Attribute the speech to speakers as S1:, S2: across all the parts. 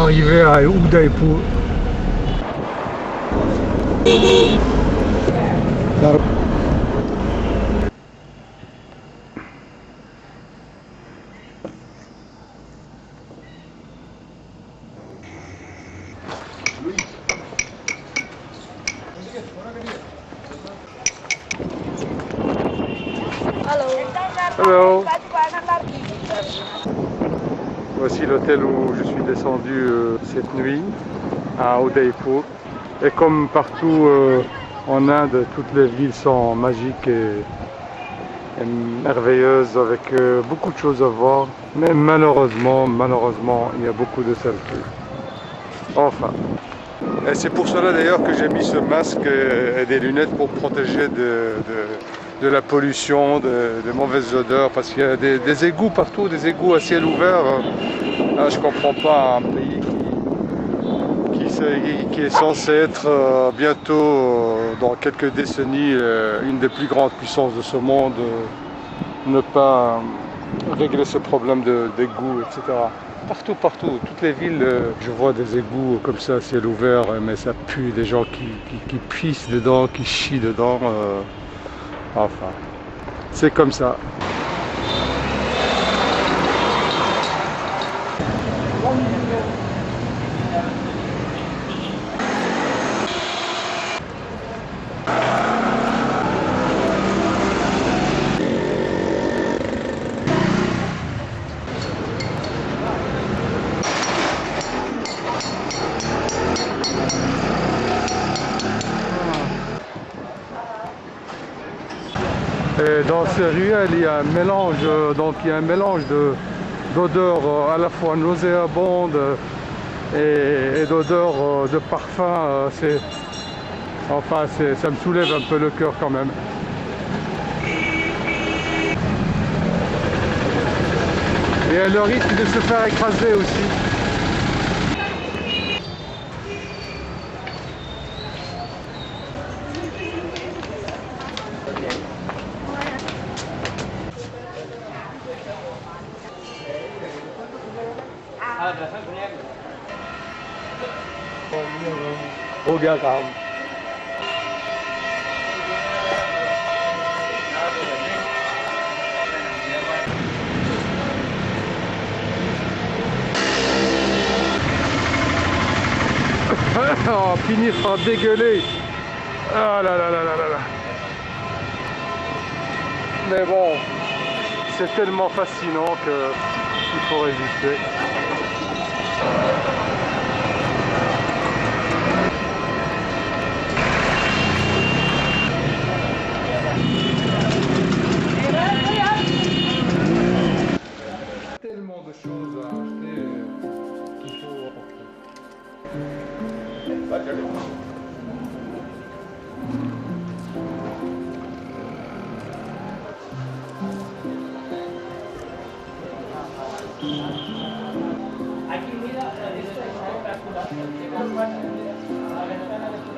S1: Arrivé à Udaipur. Hello. Voici l'hôtel où je suis descendu cette nuit à Udaipur. Et comme partout en Inde, toutes les villes sont magiques et merveilleuses avec beaucoup de choses à voir. Mais malheureusement, il y a beaucoup de saleté. Enfin. Et c'est pour cela d'ailleurs que j'ai mis ce masque et des lunettes pour protéger de la pollution, de mauvaises odeurs, parce qu'il y a des égouts partout, des égouts à ciel ouvert. Là, je ne comprends pas un pays qui est censé être bientôt, dans quelques décennies, une des plus grandes puissances de ce monde, ne pas régler ce problème d'égouts, etc. Partout, toutes les villes, je vois des égouts comme ça à ciel ouvert, mais ça pue, des gens qui pissent dedans, qui chient dedans. Enfin, c'est comme ça. Et dans ces ruelles, il y a un mélange, d'odeurs à la fois nauséabondes et d'odeurs de parfum. Ça me soulève un peu le cœur quand même. Et le risque de se faire écraser aussi. हो गया काम on finit par dégueuler. Ah là là là là là là. Mais bon, c'est tellement fascinant qu'il faut résister. Tellement de choses à acheter qu'il faut apporter.
S2: Aquí mira, esto es espectacular. La ventana de tu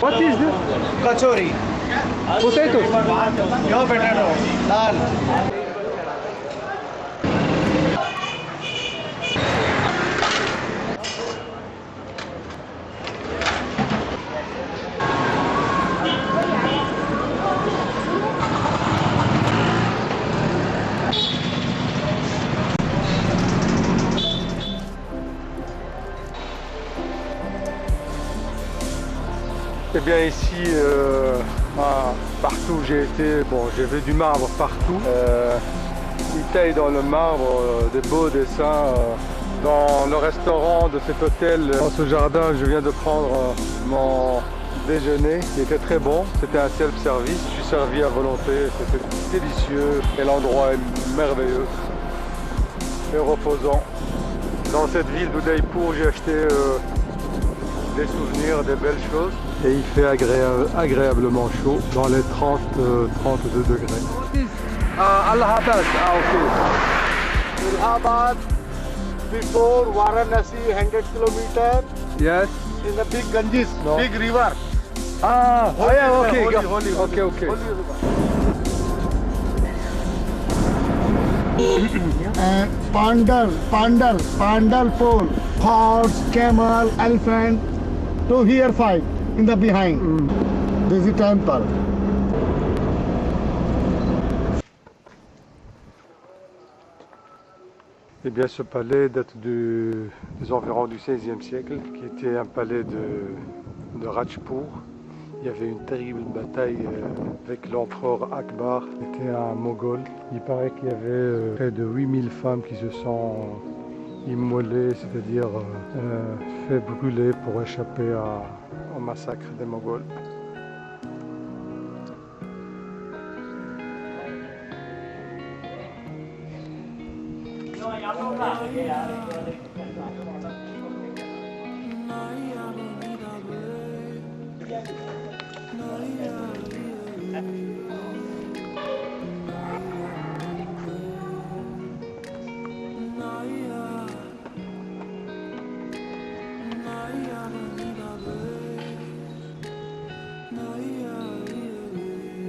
S1: What is this?
S3: Kachori.
S1: Potatoes.
S3: Your potato. Dal.
S1: Eh bien ici, partout où j'ai été, bon, j'ai vu du marbre partout. Ils taillent dans le marbre des beaux dessins. Dans le restaurant de cet hôtel, dans ce jardin, je viens de prendre mon déjeuner qui était très bon. C'était un self-service, je suis servi à volonté, c'était délicieux et l'endroit est merveilleux et reposant. Dans cette ville d'Udaipur, j'ai acheté des souvenirs, des belles choses. Et il fait agréablement chaud, dans les 32 degrés. Allahabad, ok.
S3: Allahabad, before Varanasi, 100 kilometers.
S1: Yes.
S3: In the big Ganges,
S1: No.
S3: big river.
S1: Ah,
S3: Holy
S1: yeah,
S3: river,
S1: okay,
S3: holy,
S1: okay, okay.
S3: Holy river.
S4: And Pandalpur, horse, camel, elephant, to here side in the behind. This is the temple.
S1: Eh bien, ce palais date des environs du XVIe siècle, qui était un palais de Rajpur. Il y avait une terrible bataille avec l'empereur Akbar, qui était un Moghol. Il paraît qu'il y avait près de 8000 femmes qui se sont immolées, c'est-à-dire fait brûler pour échapper au massacre des Moghols.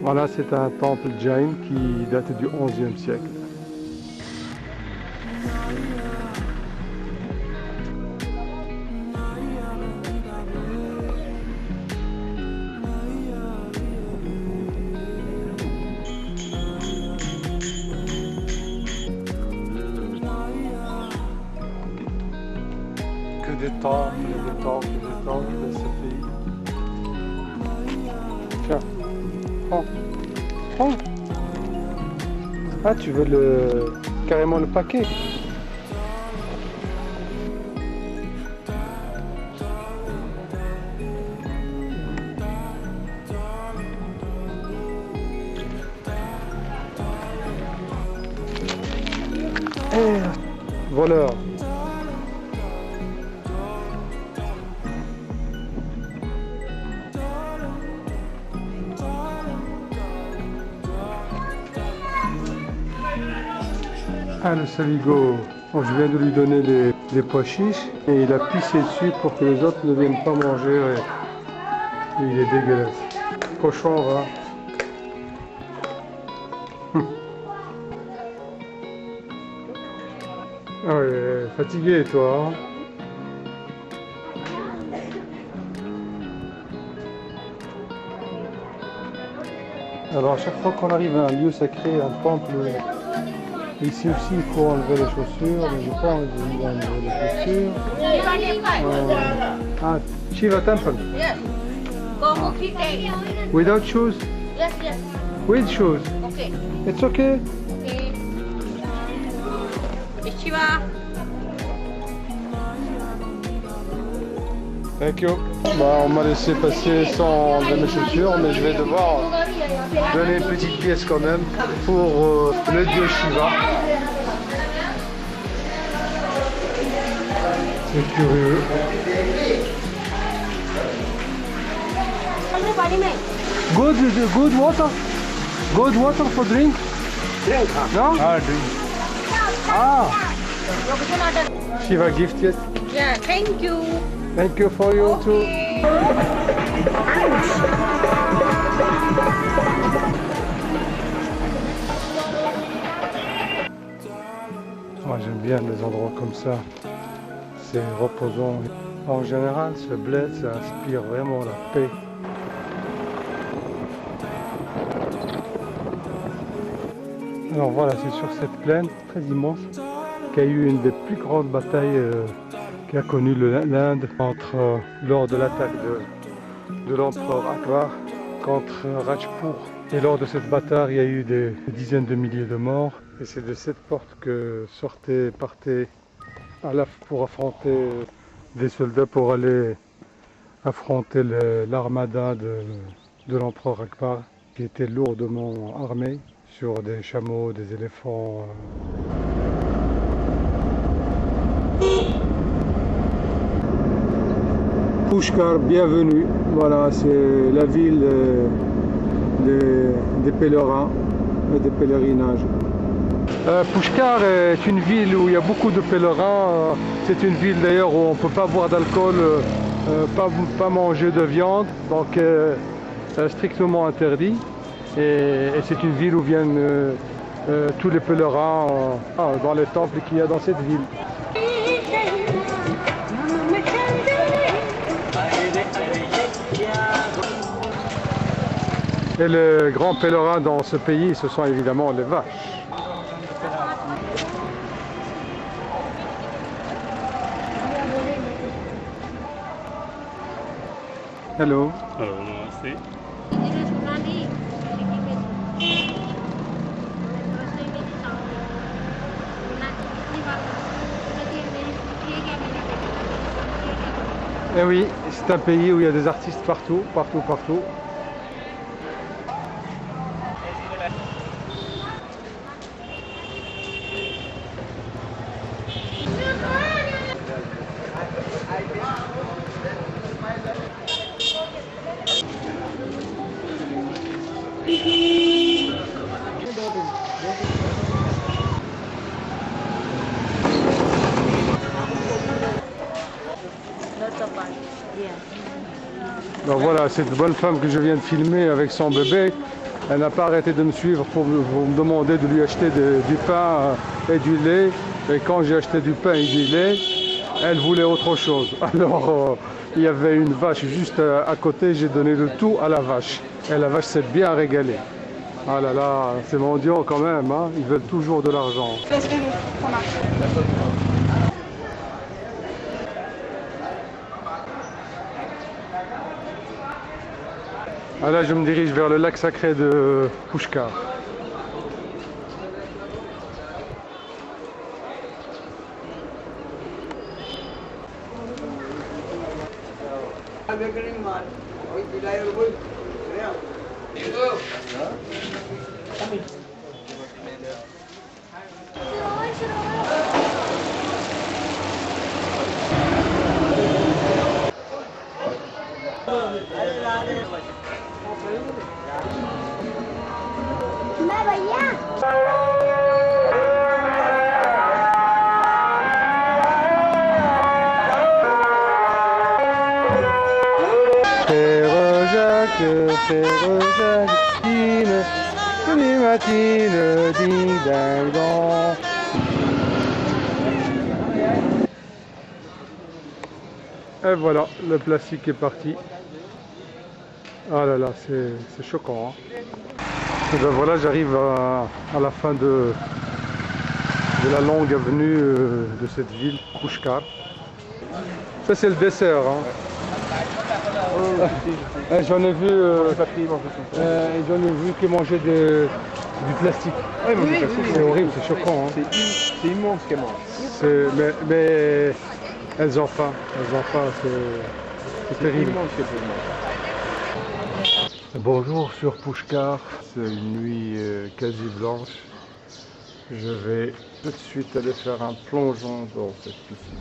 S1: Voilà, c'est un temple Jain qui date du XIe siècle. Que des temples, des temples, des temples de ce pays. Tiens. Prends. Prends. Ah, tu veux carrément le paquet. Voleur. Ah, le saligo. Bon, je viens de lui donner des pois chiches et il a pissé dessus pour que les autres ne viennent pas manger. Ouais. Il est dégueulasse. Cochon, va. Ah ouais, fatigué toi. Hein. Alors à chaque fois qu'on arrive à un lieu sacré, un temple, ici aussi il faut enlever les chaussures, mais j'ai pas envie d'enlever les chaussures. Ah, Shiva Temple.
S5: Yes. Go Mukhi Day.
S1: Without shoes?
S5: Yes, yes.
S1: With shoes?
S5: Okay.
S1: It's okay?
S5: Okay. Shiva.
S1: Thank you. Bah, on m'a laissé passer sans enlever mes chaussures, mais je vais devoir donner une petite pièce quand même pour le dieu Shiva. C'est curieux. Good water. Good water for drink.
S3: Drink,
S1: No?
S3: Ah, drink.
S1: Ah. Shiva gift yet?
S5: Yeah, thank you.
S1: Thank you for you too.
S5: Okay.
S1: Moi j'aime bien les endroits comme ça, c'est reposant. En général, ce bled, ça inspire vraiment la paix. Alors voilà, c'est sur cette plaine très immense qu'il y a eu une des plus grandes batailles qu'a connue l'Inde lors de l'attaque de l'empereur Akbar contre Rajput. Et lors de cette bataille, il y a eu des dizaines de milliers de morts. Et c'est de cette porte que partaient pour affronter des soldats pour aller affronter l'armada de l'empereur Akbar, qui était lourdement armé sur des chameaux, des éléphants. Pushkar, bienvenue. Voilà, c'est la ville des pèlerins et des pèlerinages. Pushkar est une ville où il y a beaucoup de pèlerins. C'est une ville d'ailleurs où on ne peut pas boire d'alcool, pas manger de viande, donc strictement interdit. Et c'est une ville où viennent tous les pèlerins dans les temples qu'il y a dans cette ville. Et les grands pèlerins dans ce pays, ce sont évidemment les vaches. Hello.
S6: Hello, namaste.
S1: Eh oui, c'est un pays où il y a des artistes partout, partout, partout. Donc voilà, cette bonne femme que je viens de filmer avec son bébé, elle n'a pas arrêté de me suivre pour me demander de lui acheter du pain et du lait. Et quand j'ai acheté du pain et du lait, elle voulait autre chose. Alors il y avait une vache juste à côté, j'ai donné le tout à la vache. Et la vache s'est bien régalée. Ah là là, c'est mendiant quand même, hein. Ils veulent toujours de l'argent. Ah là, je me dirige vers le lac sacré de Pushkar. Frère Jacqueline, les matines, ding ding dong. Et voilà, le plastique est parti. Ah là là, c'est choquant. Hein. Et ben voilà, j'arrive à la fin de la longue avenue de cette ville, Pushkar. Ça c'est le dessert. Hein. J'en ai vu, qui mangeaient du plastique. C'est horrible, c'est choquant. Hein.
S3: C'est immense qu'elle mange.
S1: Mais elles ont faim, c'est terrible. Bonjour sur Pushkar, c'est une nuit quasi blanche. Je vais tout de suite aller faire un plongeon dans cette piscine.